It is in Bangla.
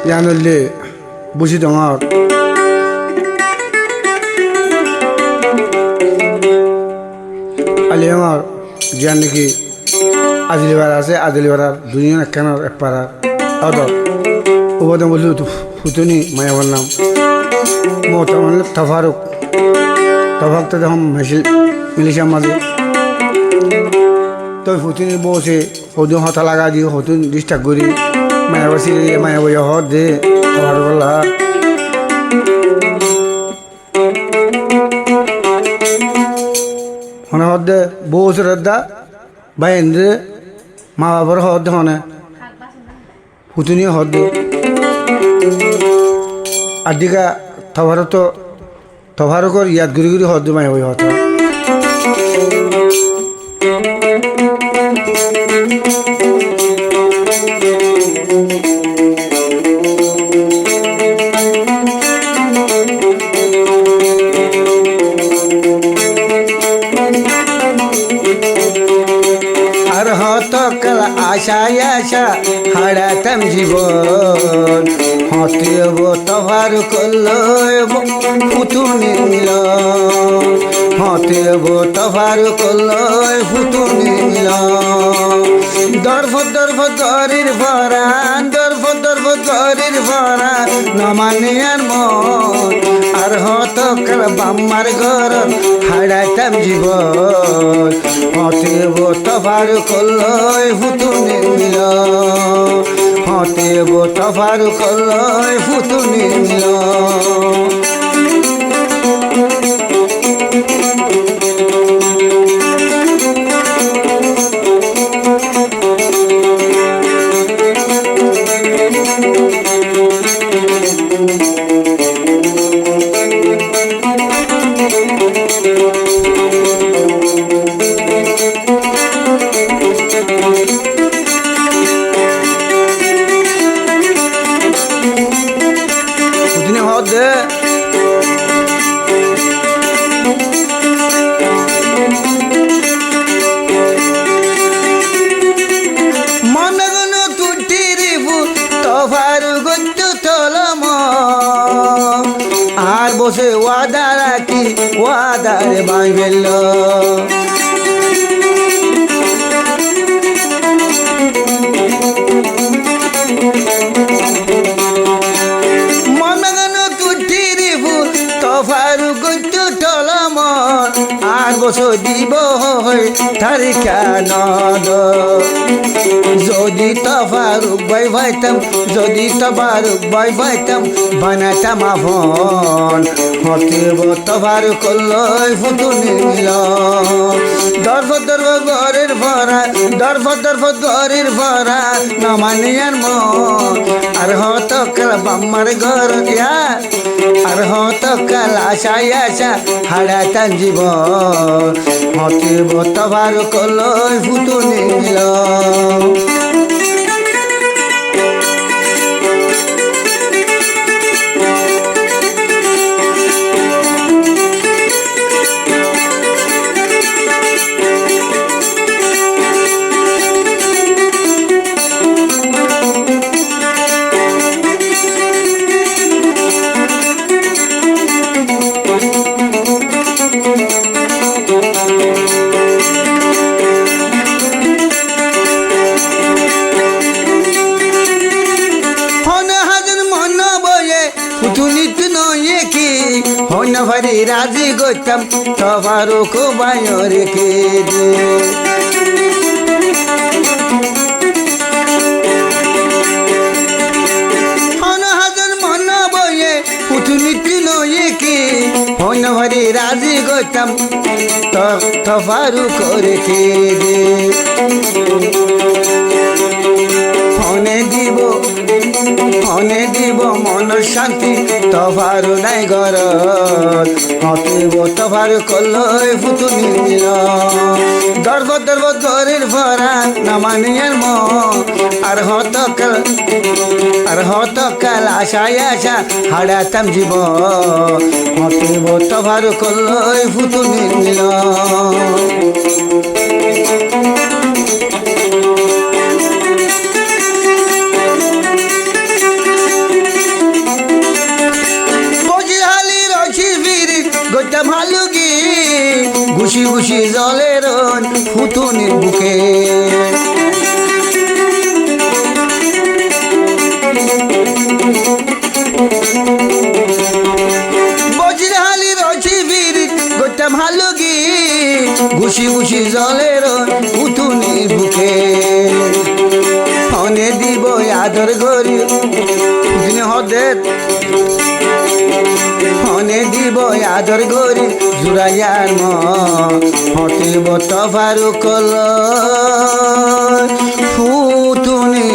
ইয়ানলে বুঝি তোমার আলি আমার জিয়ান নাকি আদিলিবার আছে আদিলিবার দুজন একখানার এক পাড়ার আদর ওবাদে বললি ফুতুনি মায়া বললাম মতো মানে তফারুক তফাকটা যখন মিলিশার মাঝে তো ফুতুনি বসে হদুন হতা লাগা দিয়ে হতুন ডিস্টার্ব করি মায়া বসি মায়া বই হদ দে তফারুক বললা হনে হদ দে বসে রদ্দা বাইন দে মা বাবার হদ দে হনে ফুতুনি হদ দে আদিকা তফারুকর ইয়াদ ঘুরি ঘুরি হদ দে মায়া বই হতা আর হতকাল আশায় আশা হারাতাম জীবন হতেব তফারুক ফুতুনি মিল হতেব তফারুক ফুতুনি মিল দর্ভ গরির ভরা দর্ভ গরির ভরা নমানিয়ার মন আর হতকাল বাম্মার ঘর হারাইতাম জীবন হতেব তফারুক ফুতুনি মিল হতেব তফারুক ফুতুনি মিল আর বসে ওয়াদা রাখি ওয়াদারে বাই ফেলল মনগন তুঠির ফুল তফারুক টলম আর বসে দিব তারিখা নদ যদি তফারুক বাই ভাইতাম যদি তফারুক বাই ভাইতাম বানাইতাম আফন হতেব তফারুক ফুতুনি মিল দর্ভ গরের ভরা দর্ভ গরের ভরা নমানিয়ার মন আর হতকাল বাম্মার ঘর আর হতকাল আশায় আশা হারাতাম জীবন হতেব তফারুক ফুতুনি মিল ভারি রাজি করতাম তফারুক বায়রে কে হাজার মন বয়ে পুতুনিত নয়ে কি হন ভারি রাজি করতাম তফারুক রেখে দে ফনে দিব মন শান্তি তফারু নাই ঘর হতেব তফারুক ফুতুনি মিল দর্ভ গরির ভরা নমানিয়ার মন আর হতকাল আশায় আশা হারাতাম জীবন হতেব তফারুক ফুতুনি মিল বুকে বজরালি রচি বীর গোটা ভালো গি ঘুষি ঘুষি জলের উঠুনির বুকে হনে দিব আদর গরি দিনে হদে হনে দিব আদর গরি জুড়াইয়ার হতিব তফারু কল ফুটুনি